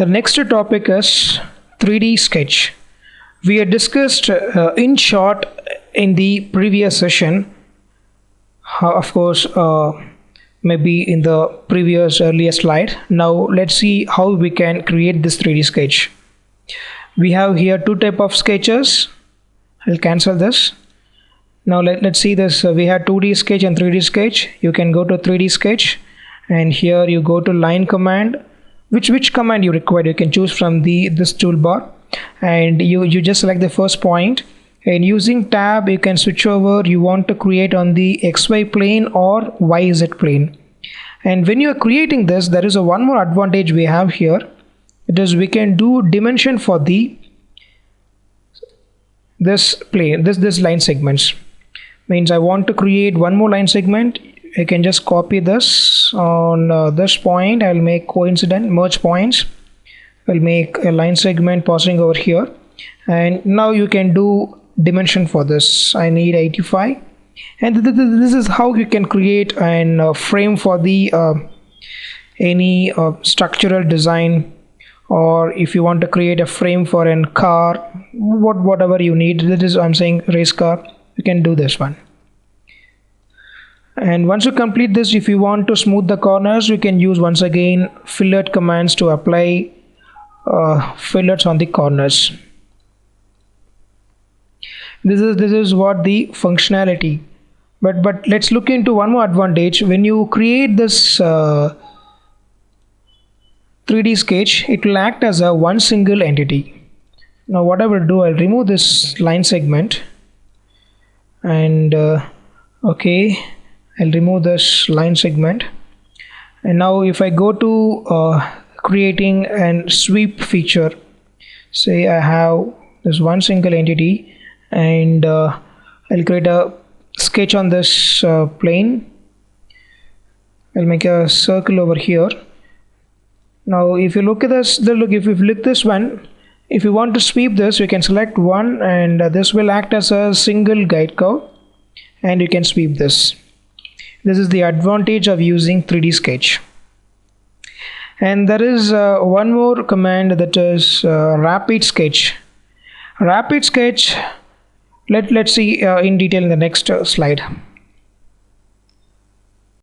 The next topic is 3D sketch. We had discussed in short in the previous session, of course, maybe in the previous earlier slide. Now let's see how we can create this 3D sketch. We have here two types of sketches. I'll cancel this. Now let's see this. We have 2D sketch and 3D sketch. You can go to 3D sketch and here you go to line command. Which command you require, you can choose from this toolbar, and you just select the first point, and using tab you can switch over you want to create on the XY plane or YZ plane. And when you are creating this, there is one more advantage we have here. It is we can do dimension for this plane, this line segments. Means I want to create one more line segment. I can just copy this on this point. I'll make coincident merge points. I'll make a line segment passing over here, and now you can do dimension for this. I need 85, and this is how you can create a frame for the any structural design, or if you want to create a frame for a car, whatever you need. This is, I'm saying, race car. You can do this one. And once you complete this, if you want to smooth the corners, you can use once again fillet commands to apply fillets on the corners. This is what the functionality. But let's look into one more advantage. When you create this 3D sketch, it will act as a one single entity. Now what I will do, I'll remove this line segment, and okay, I'll remove this line segment. And now if I go to creating a sweep feature, say I have this one single entity, and I'll create a sketch on this plane. I'll make a circle over here. Now if you look at this, if you look this one, if you want to sweep this, you can select one, and this will act as a single guide curve, and you can sweep this. This is the advantage of using 3D sketch. And there is one more command, that is rapid sketch. Rapid sketch, let's see in detail in the next slide.